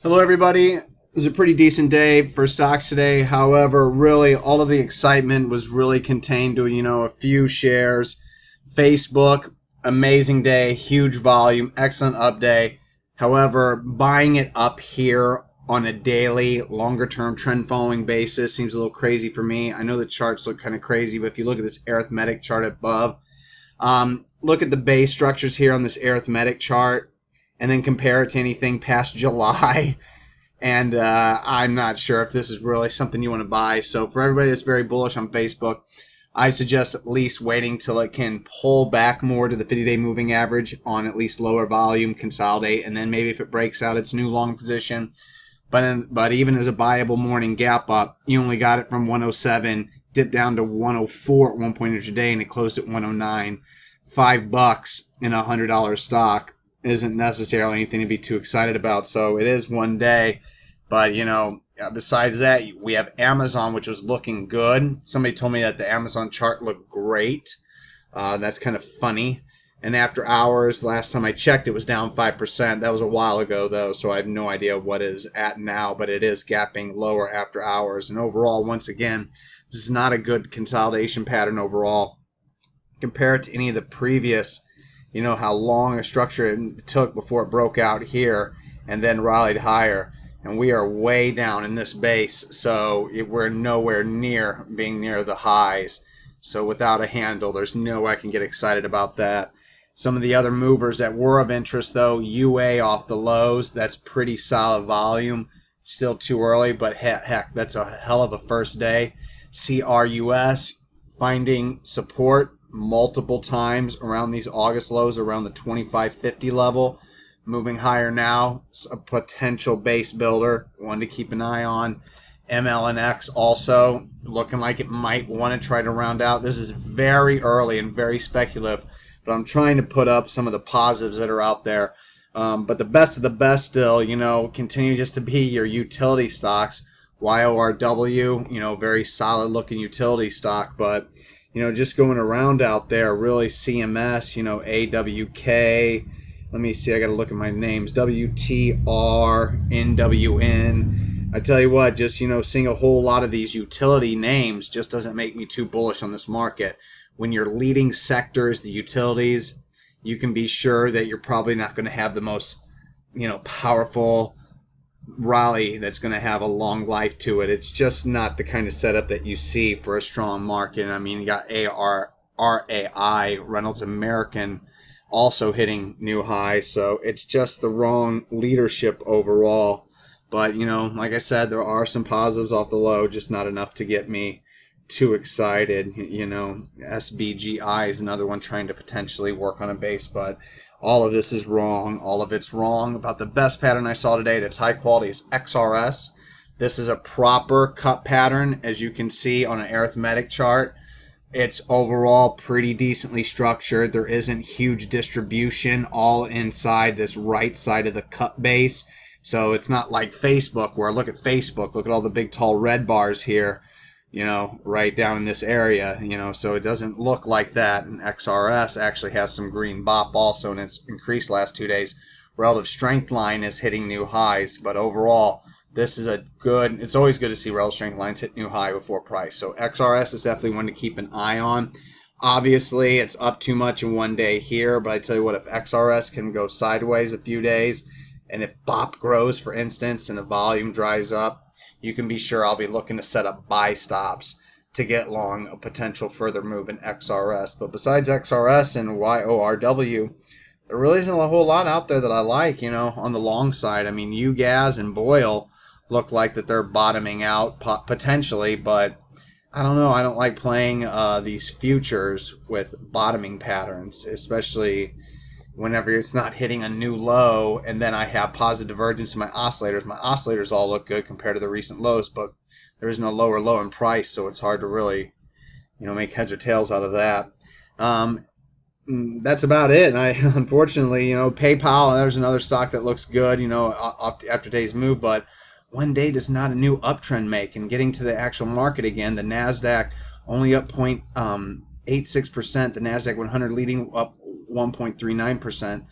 Hello, everybody. It was a pretty decent day for stocks today. However, really, all of the excitement was really contained to, a few shares. Facebook, amazing day, huge volume, excellent up day. However, buying it up here on a daily, longer-term trend-following basis seems a little crazy for me. I know the charts look kind of crazy, but if you look at this arithmetic chart above, look at the base structures here on this arithmetic chart, and then compare it to anything past July. And I'm not sure if this is really something you want to buy. So for everybody that's very bullish on Facebook, I suggest at least waiting till it can pull back more to the 50-day moving average on at least lower volume, consolidate, and then maybe if it breaks out its new long position. But even as a buyable morning gap up, you only got it from 107, dipped down to 104 at one point intraday, and it closed at 109. $5 in a $100 stock isn't necessarily anything to be too excited about. So it is one day. But, besides that, we have Amazon, which was looking good. Somebody told me that the Amazon chart looked great. That's kind of funny. And after hours, last time I checked, it was down 5%. That was a while ago, though, so I have no idea what is at now. But it is gapping lower after hours. And overall, once again, this is not a good consolidation pattern overall. Compare it to any of the previous, how long a structure it took before it broke out here and then rallied higher. And we are way down in this base, so we're nowhere near being near the highs. So without a handle, there's no way I can get excited about that. Some of the other movers that were of interest, though, UA off the lows, that's pretty solid volume. Still too early, but heck, that's a hell of a first day. CRUS finding support multiple times around these August lows, around the 25.50 level. Moving higher now, a potential base builder, one to keep an eye on. MLNX also looking like it might want to try to round out. This is very early and very speculative, but I'm trying to put up some of the positives that are out there. But the best of the best still, continue just to be your utility stocks. YORW, very solid looking utility stock, but just going around out there, really CMS, AWK. Let me see, I got to look at my names. WTR, NWN. I tell you what, just, seeing a whole lot of these utility names just doesn't make me too bullish on this market. When your leading sector is the utilities, you can be sure that you're probably not going to have the most, powerful rally that's going to have a long life to it. It's just not the kind of setup that you see for a strong market. I mean, you got RAI, Reynolds American, also hitting new highs, so it's just the wrong leadership overall. But, like I said, there are some positives off the low, just not enough to get me too excited. SBGI is another one trying to potentially work on a base, but all of this is wrong. All of it's wrong. About the best pattern I saw today that's high quality is XRS. This is a proper cut pattern, as you can see on an arithmetic chart. It's overall pretty decently structured. There isn't huge distribution all inside this right side of the cut base. So it's not like Facebook, where look at Facebook, look at all the big tall red bars here, right down in this area, so it doesn't look like that. And XRS actually has some green bop also, and it's increased last 2 days. Relative strength line is hitting new highs, but overall, this is it's always good to see relative strength lines hit new high before price. So XRS is definitely one to keep an eye on. Obviously, it's up too much in one day here, but I tell you what, if XRS can go sideways a few days, and if BOP grows, for instance, and the volume dries up, you can be sure I'll be looking to set up buy stops to get long a potential further move in XRS. But besides XRS and YORW, there really isn't a whole lot out there that I like, on the long side. I mean, UGAZ and BOIL look like that they're bottoming out potentially, but I don't know. I don't like playing these futures with bottoming patterns, especially whenever it's not hitting a new low, and then I have positive divergence in my oscillators. My oscillators all look good compared to the recent lows, but there is no lower low in price, so it's hard to really, make heads or tails out of that. That's about it. And I unfortunately, PayPal, there's another stock that looks good, after today's move, but one day does not a new uptrend make. And getting to the actual market again, the NASDAQ only up 0.86%, the NASDAQ 100 leading up 1.39%.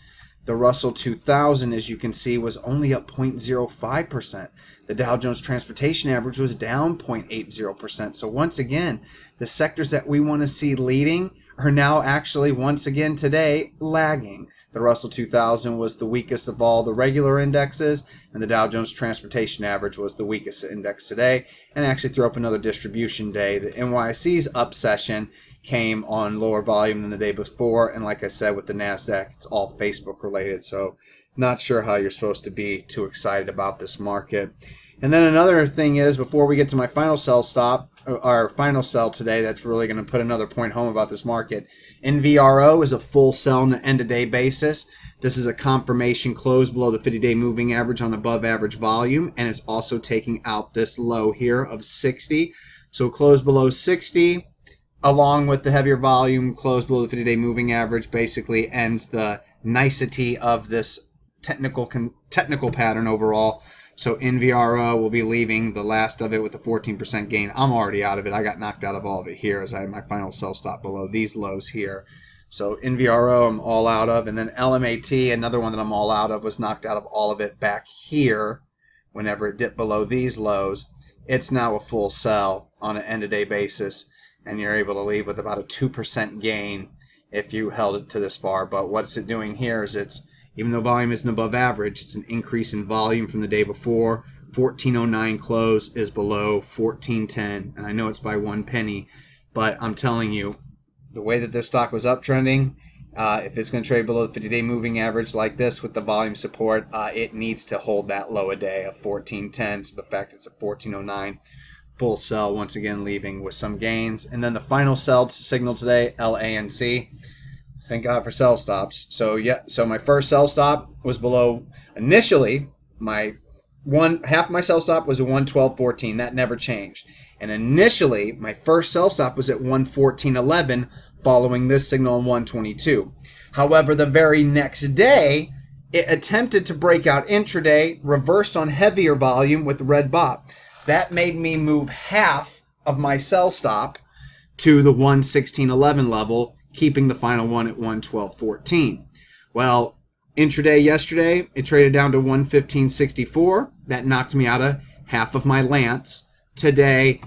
The Russell 2000, as you can see, was only up 0.05%. The Dow Jones Transportation Average was down 0.80%. So once again, the sectors that we want to see leading are now actually, once again today, lagging. The Russell 2000 was the weakest of all the regular indexes, and the Dow Jones Transportation Average was the weakest index today, and actually threw up another distribution day. The NYSE's up session came on lower volume than the day before, and like I said with the NASDAQ, it's all Facebook related, so not sure how you're supposed to be too excited about this market. And then another thing is, before we get to my final sell stop, our final sell today, that's really going to put another point home about this market. NVRO is a full sell on an end-of-day basis. This is a confirmation close below the 50-day moving average on above average volume, and it's also taking out this low here of 60. So close below 60, along with the heavier volume, close below the 50-day moving average, basically ends the nicety of this technical pattern overall. So NVRO will be leaving the last of it with a 14% gain. I'm already out of it. I got knocked out of all of it here as I had my final sell stop below these lows here. So NVRO I'm all out of. And then LMAT, another one that I'm all out of, was knocked out of all of it back here whenever it dipped below these lows. It's now a full sell on an end-of-day basis, and you're able to leave with about a 2% gain if you held it to this far. But what's it doing here is it's, even though volume isn't above average, it's an increase in volume from the day before. 1409 close is below 1410, and I know it's by 1 penny, but I'm telling you, the way that this stock was uptrending, if it's going to trade below the 50-day moving average like this with the volume support, it needs to hold that low a day of 1410. So the fact it's at 1409, full sell once again, leaving with some gains. And then the final sell signal today, LANC. Thank God for sell stops. So my first sell stop was below, initially, half my sell stop was at 112.14. That never changed. And initially, my first sell stop was at 114.11 following this signal on 122. However, the very next day, it attempted to break out intraday, reversed on heavier volume with red bop. That made me move half of my sell stop to the 116.11 level, keeping the final one at 112.14. Well, intraday yesterday, it traded down to 115.64. That knocked me out of half of my lance. Today,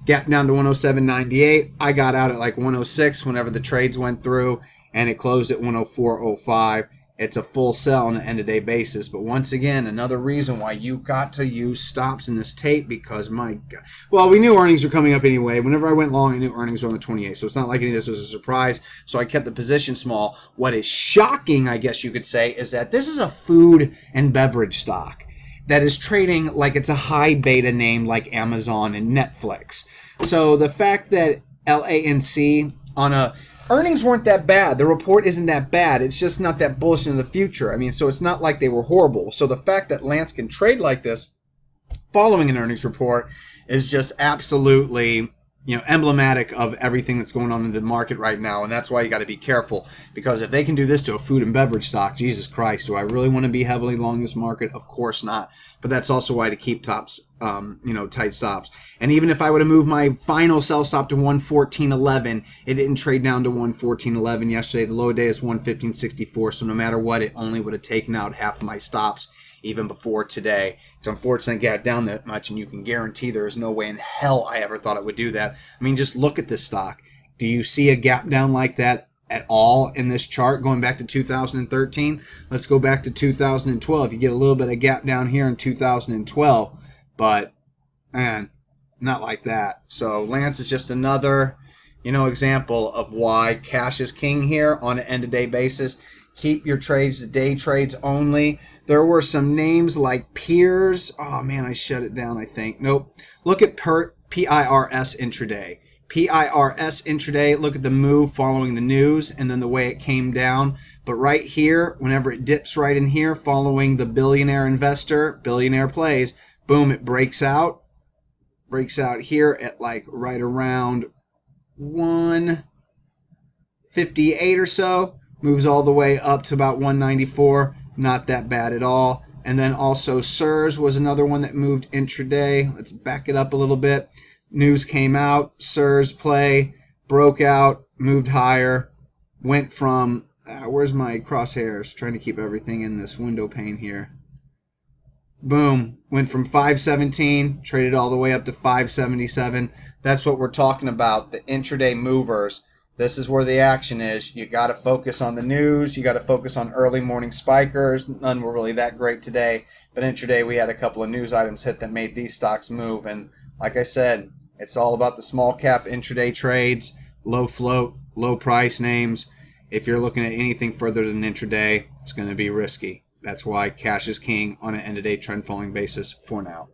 gap down to 107.98. I got out at like 106 whenever the trades went through, and it closed at 104.05. It's a full sell on an end-of-day basis. But once again, another reason why you got to use stops in this tape, because my God. Well, we knew earnings were coming up anyway. Whenever I went long, I knew earnings were on the 28th. So it's not like any of this was a surprise. So I kept the position small. What is shocking, I guess you could say, is that this is a food and beverage stock that is trading like it's a high beta name like Amazon and Netflix. So the fact that LANC on a earnings weren't that bad. The report isn't that bad. It's just not that bullish in the future. I mean, so it's not like they were horrible. So the fact that Lance can trade like this following an earnings report is just absolutely, emblematic of everything that's going on in the market right now. And that's why you got to be careful, because if they can do this to a food and beverage stock, Jesus Christ, do I really want to be heavily long this market? Of course not. But that's also why to keep tops, tight stops. And even if I would have moved my final sell stop to 114.11, it didn't trade down to 114.11 yesterday. The low day is 115.64. So no matter what, it only would have taken out half of my stops even before today. It's unfortunate it got down that much, and you can guarantee there is no way in hell I ever thought it would do that. I mean, just look at this stock. Do you see a gap down like that at all in this chart going back to 2013? Let's go back to 2012. You get a little bit of gap down here in 2012, but man, not like that. So Lance is just another, example of why cash is king here on an end-of-day basis. Keep your trades to day trades only. There were some names like Piers. Oh, man, I shut it down, I think. Nope. Look at PIRS intraday. PIRS intraday, look at the move following the news and then the way it came down. But right here, whenever it dips right in here following the billionaire investor, billionaire plays, boom, it breaks out. Breaks out here at like right around 158 or so. Moves all the way up to about 194. Not that bad at all. And then also SIRS was another one that moved intraday. Let's back it up a little bit. News came out. SIRS play broke out, moved higher, went from Where's my crosshairs? Trying to keep everything in this window pane here. Boom. Went from 517, traded all the way up to 577. That's what we're talking about, the intraday movers. This is where the action is. You got to focus on the news. You got to focus on early morning spikers. None were really that great today, but intraday we had a couple of news items hit that made these stocks move. And like I said, it's all about the small cap intraday trades, low float, low price names. If you're looking at anything further than intraday, it's going to be risky. That's why cash is king on an end-of-day trend following basis for now.